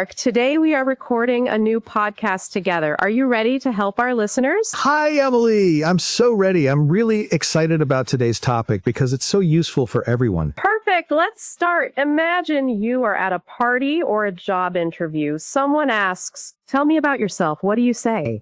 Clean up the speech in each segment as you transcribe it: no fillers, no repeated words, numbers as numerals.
Mark. Today we are recording a new podcast together. Are you ready to help our listeners? Hi, Emily. I'm so ready. I'm really excited about today's topic because it's so useful for everyone. Perfect. Let's start. Imagine you are at a party or a job interview. Someone asks, "Tell me about yourself." What do you say?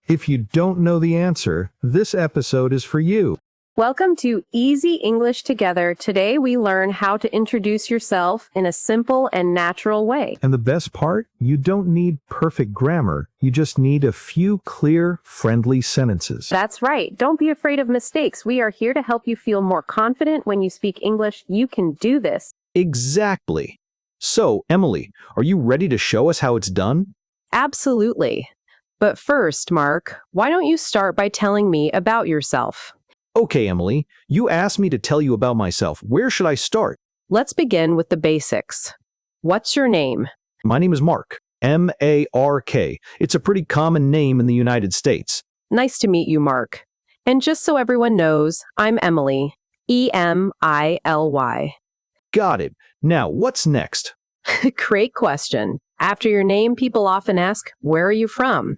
If you don't know the answer, this episode is for you. Welcome to Easy English Together. Today we learn how to introduce yourself in a simple and natural way. And the best part, you don't need perfect grammar. You just need a few clear, friendly sentences. That's right. Don't be afraid of mistakes. We are here to help you feel more confident when you speak English. You can do this. Exactly. So, Emily, are you ready to show us how it's done? Absolutely. But first, Mark, why don't you start by telling me about yourself? Okay, Emily, you asked me to tell you about myself. Where should I start? Let's begin with the basics. What's your name? My name is Mark. M-A-R-K. It's a pretty common name in the United States. Nice to meet you, Mark. And just so everyone knows, I'm Emily. E-M-I-L-Y. Got it. Now, what's next? Great question. After your name, people often ask, where are you from?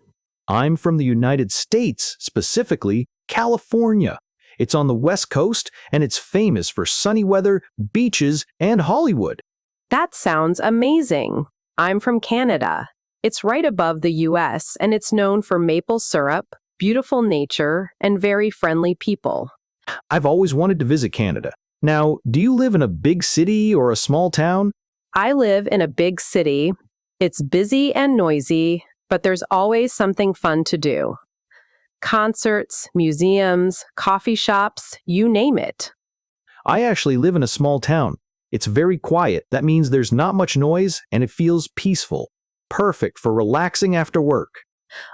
I'm from the United States, specifically California. It's on the West Coast, and it's famous for sunny weather, beaches, and Hollywood. That sounds amazing. I'm from Canada. It's right above the US, and it's known for maple syrup, beautiful nature, and very friendly people. I've always wanted to visit Canada. Now, do you live in a big city or a small town? I live in a big city. It's busy and noisy, but there's always something fun to do. Concerts, museums, coffee shops, you name it. I actually live in a small town. It's very quiet. That means there's not much noise, and it feels peaceful. Perfect for relaxing after work.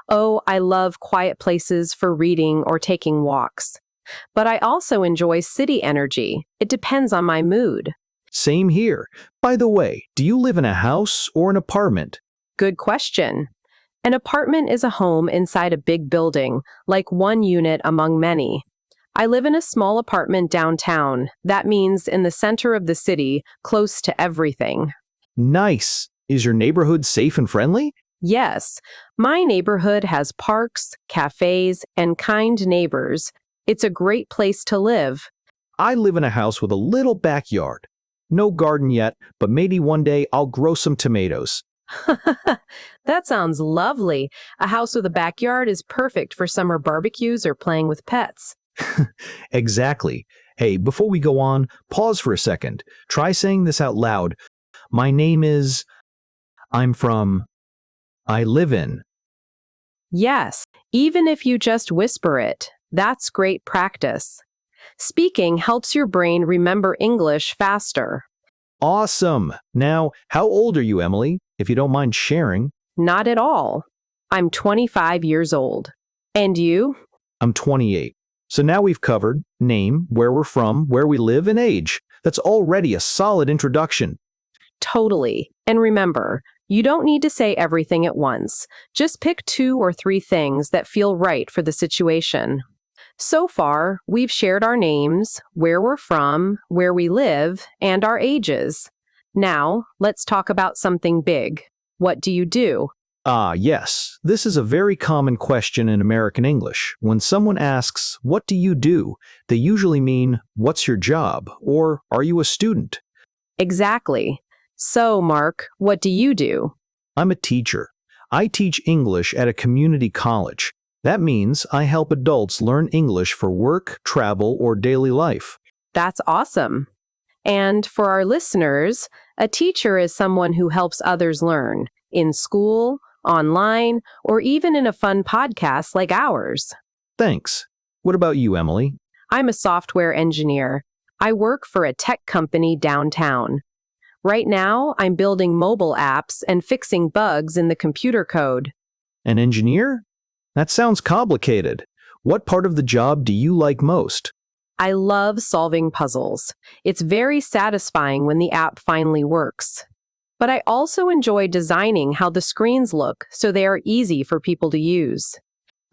Oh, I love quiet places for reading or taking walks. But I also enjoy city energy. It depends on my mood. Same here. By the way, do you live in a house or an apartment? Good question. An apartment is a home inside a big building, like one unit among many. I live in a small apartment downtown. That means in the center of the city, close to everything. Nice. Is your neighborhood safe and friendly? Yes, my neighborhood has parks, cafes, and kind neighbors. It's a great place to live. I live in a house with a little backyard. No garden yet, but maybe one day I'll grow some tomatoes. That sounds lovely. A house with a backyard is perfect for summer barbecues or playing with pets. Exactly. Hey, before we go on, pause for a second. Try saying this out loud. My name is... I'm from... I live in... Yes, even if you just whisper it, that's great practice. Speaking helps your brain remember English faster. Awesome. Now, how old are you, Emily? If you don't mind sharing. Not at all. I'm 25 years old. And you? I'm 28. So now we've covered name, where we're from, where we live, and age. That's already a solid introduction. Totally. And remember, you don't need to say everything at once. Just pick 2 or 3 things that feel right for the situation. So far, we've shared our names, where we're from, where we live, and our ages. Now, let's talk about something big. What do you do? Yes. This is a very common question in American English. When someone asks, "What do you do?" they usually mean, "What's your job?" or "Are you a student?" Exactly. So, Mark, what do you do? I'm a teacher. I teach English at a community college. That means I help adults learn English for work, travel, or daily life. That's awesome. And for our listeners, a teacher is someone who helps others learn in school, online, or even in a fun podcast like ours. Thanks. What about you, Emily? I'm a software engineer. I work for a tech company downtown. Right now, I'm building mobile apps and fixing bugs in the computer code. An engineer? That sounds complicated. What part of the job do you like most? I love solving puzzles. It's very satisfying when the app finally works. But I also enjoy designing how the screens look so they are easy for people to use.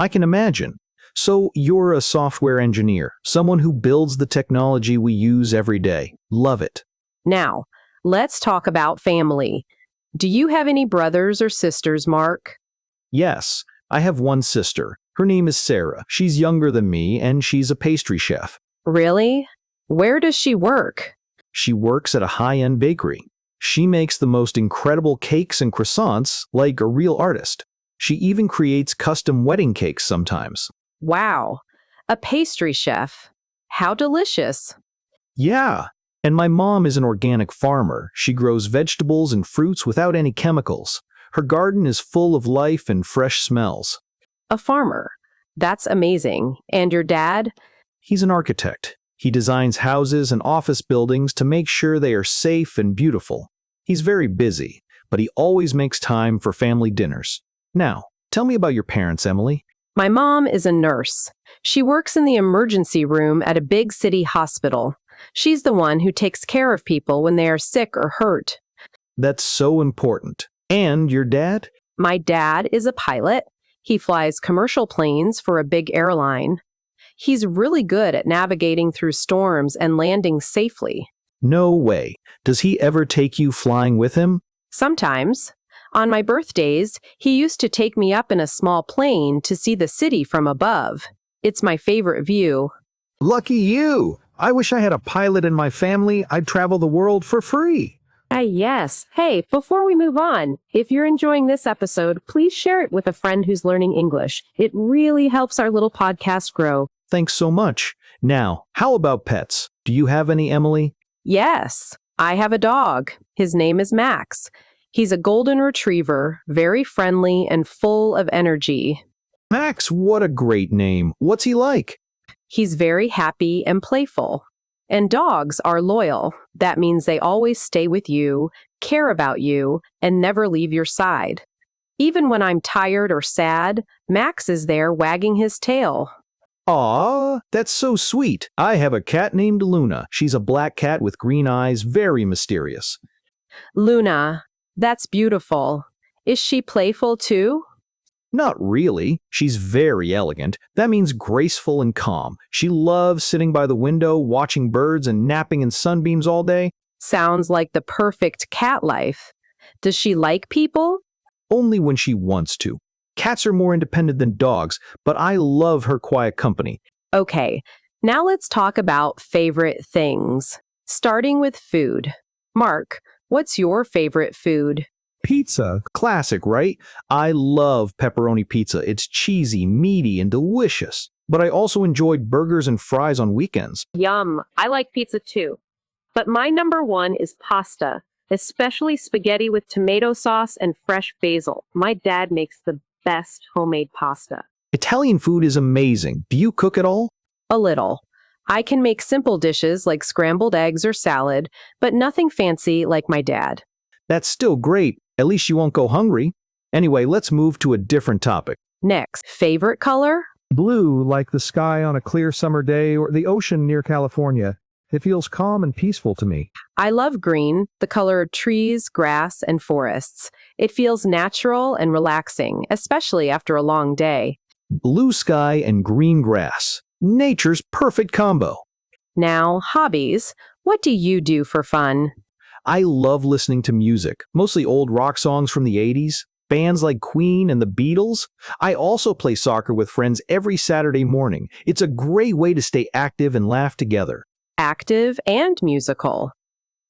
I can imagine. So you're a software engineer, someone who builds the technology we use every day. Love it. Now, let's talk about family. Do you have any brothers or sisters, Mark? Yes, I have one sister. Her name is Sarah. She's younger than me, and she's a pastry chef. Really? Where does she work? She works at a high-end bakery. She makes the most incredible cakes and croissants like a real artist. She even creates custom wedding cakes sometimes. Wow, a pastry chef. How delicious. Yeah, and my mom is an organic farmer. She grows vegetables and fruits without any chemicals. Her garden is full of life and fresh smells. A farmer. That's amazing. And your dad? He's an architect. He designs houses and office buildings to make sure they are safe and beautiful. He's very busy, but he always makes time for family dinners. Now, tell me about your parents, Emily. My mom is a nurse. She works in the emergency room at a big city hospital. She's the one who takes care of people when they are sick or hurt. That's so important. And your dad? My dad is a pilot. He flies commercial planes for a big airline. He's really good at navigating through storms and landing safely. No way. Does he ever take you flying with him? Sometimes. On my birthdays, he used to take me up in a small plane to see the city from above. It's my favorite view. Lucky you! I wish I had a pilot in my family. I'd travel the world for free. Yes. Hey, before we move on, if you're enjoying this episode, please share it with a friend who's learning English. It really helps our little podcast grow. Thanks so much. Now, how about pets? Do you have any, Emily? Yes, I have a dog. His name is Max. He's a golden retriever, very friendly and full of energy. Max, what a great name. What's he like? He's very happy and playful. And dogs are loyal. That means they always stay with you, care about you, and never leave your side. Even when I'm tired or sad, Max is there wagging his tail. Aw, that's so sweet. I have a cat named Luna. She's a black cat with green eyes, very mysterious. Luna, that's beautiful. Is she playful too? Not really. She's very elegant. That means graceful and calm. She loves sitting by the window, watching birds and napping in sunbeams all day. Sounds like the perfect cat life. Does she like people? Only when she wants to. Cats are more independent than dogs, but I love her quiet company. Okay, now let's talk about favorite things. Starting with food. Mark, what's your favorite food? Pizza, classic, right? I love pepperoni pizza. It's cheesy, meaty, and delicious. But I also enjoy burgers and fries on weekends. Yum, I like pizza too. But my number one is pasta, especially spaghetti with tomato sauce and fresh basil. My dad makes the best homemade pasta. Italian food is amazing. Do you cook at all? A little. I can make simple dishes like scrambled eggs or salad, but nothing fancy like my dad. That's still great. At least you won't go hungry. Anyway, let's move to a different topic. Next, favorite color? Blue, like the sky on a clear summer day or the ocean near California. It feels calm and peaceful to me. I love green, the color of trees, grass, and forests. It feels natural and relaxing, especially after a long day. Blue sky and green grass. Nature's perfect combo. Now, hobbies. What do you do for fun? I love listening to music, mostly old rock songs from the 80s, bands like Queen and the Beatles. I also play soccer with friends every Saturday morning. It's a great way to stay active and laugh together. Active and musical.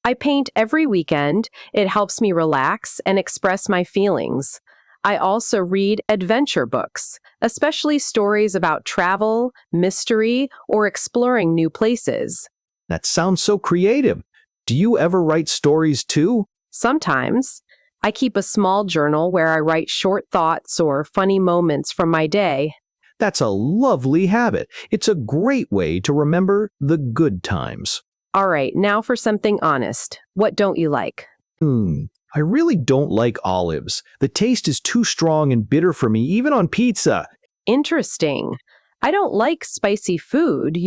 I paint every weekend. It helps me relax and express my feelings. I also read adventure books, especially stories about travel, mystery, or exploring new places. That sounds so creative. Do you ever write stories too? Sometimes. I keep a small journal where I write short thoughts or funny moments from my day. That's a lovely habit. It's a great way to remember the good times. All right, now for something honest. What don't you like? I really don't like olives. The taste is too strong and bitter for me, even on pizza. Interesting. I don't like spicy food,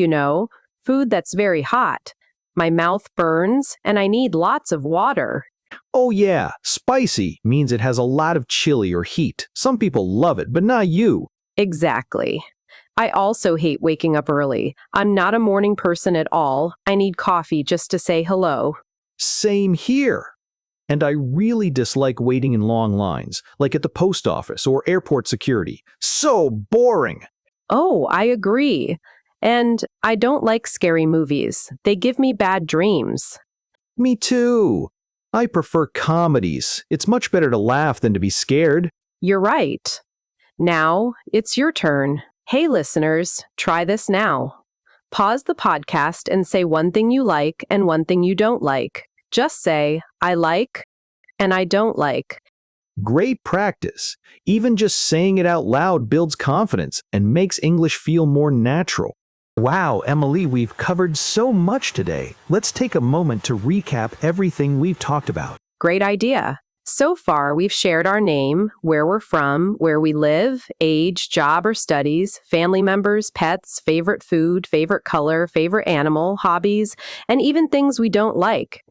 food that's very hot. My mouth burns, and I need lots of water. Oh yeah, spicy means it has a lot of chili or heat. Some people love it, but not you. Exactly. I also hate waking up early. I'm not a morning person at all. I need coffee just to say hello. Same here. And I really dislike waiting in long lines, like at the post office or airport security. So boring! Oh, I agree. And I don't like scary movies. They give me bad dreams. Me too! I prefer comedies. It's much better to laugh than to be scared. You're right. Now, it's your turn. Hey, listeners, try this now. Pause the podcast and say one thing you like and one thing you don't like. Just say, I like and I don't like. Great practice. Even just saying it out loud builds confidence and makes English feel more natural. Wow, Emily, we've covered so much today. Let's take a moment to recap everything we've talked about. Great idea. So far, we've shared our name, where we're from, where we live, age, job or studies, family members, pets, favorite food, favorite color, favorite animal, hobbies, and even things we don't like.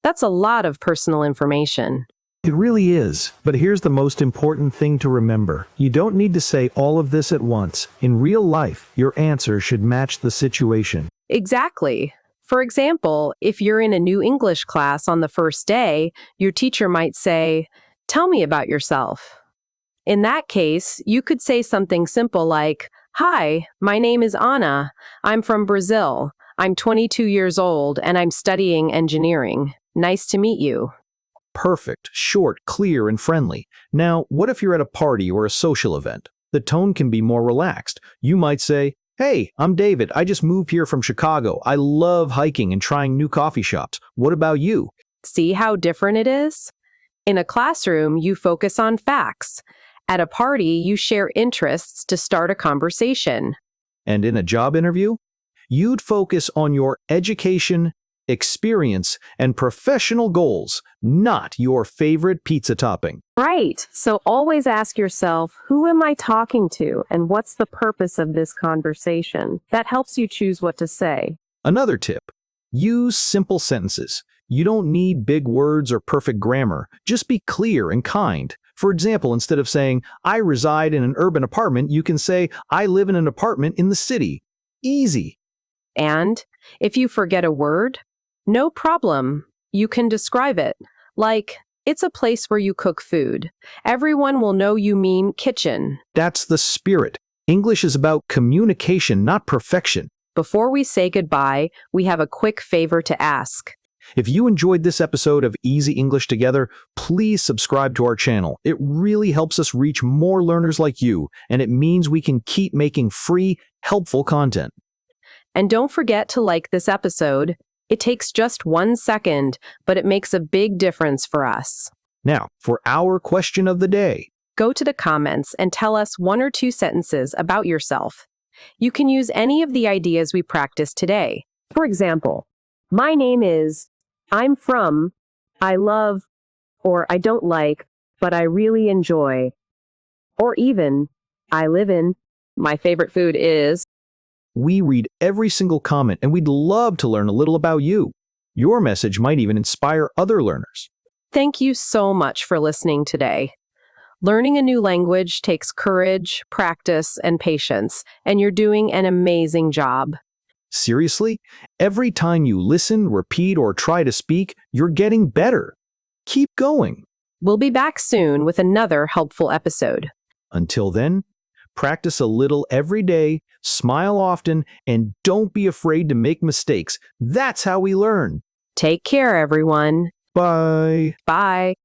That's a lot of personal information. It really is, but here's the most important thing to remember. You don't need to say all of this at once. In real life, your answer should match the situation. Exactly. For example, if you're in a new English class on the first day, your teacher might say, "Tell me about yourself." In that case, you could say something simple like, "Hi, my name is Anna. I'm from Brazil. I'm 22 years old and I'm studying engineering. Nice to meet you." Perfect, short, clear, and friendly. Now, what if you're at a party or a social event? The tone can be more relaxed. You might say, "Hey, I'm David. I just moved here from Chicago. I love hiking and trying new coffee shops. What about you?" See how different it is? In a classroom, you focus on facts. At a party, you share interests to start a conversation. And in a job interview, you'd focus on your education, experience, and professional goals, not your favorite pizza topping. Right. So always ask yourself, who am I talking to and what's the purpose of this conversation? That helps you choose what to say. Another tip, use simple sentences. You don't need big words or perfect grammar. Just be clear and kind. For example, instead of saying, "I reside in an urban apartment," you can say, "I live in an apartment in the city." Easy. And if you forget a word, no problem. You can describe it. Like, it's a place where you cook food. Everyone will know you mean kitchen. That's the spirit. English is about communication, not perfection. Before we say goodbye, we have a quick favor to ask. If you enjoyed this episode of Easy English Together, please subscribe to our channel. It really helps us reach more learners like you, and it means we can keep making free, helpful content. And don't forget to like this episode. It takes just 1 second, but it makes a big difference for us. Now, for our question of the day. Go to the comments and tell us 1 or 2 sentences about yourself. You can use any of the ideas we practiced today. For example, my name is, I'm from, I love, or I don't like, but I really enjoy. Or even, I live in, my favorite food is. We read every single comment and we'd love to learn a little about you. Your message might even inspire other learners. Thank you so much for listening today. Learning a new language takes courage, practice, and patience, and you're doing an amazing job. Seriously, every time you listen, repeat, or try to speak, you're getting better. Keep going. We'll be back soon with another helpful episode. Until then, practice a little every day, smile often, and don't be afraid to make mistakes. That's how we learn. Take care, everyone. Bye. Bye.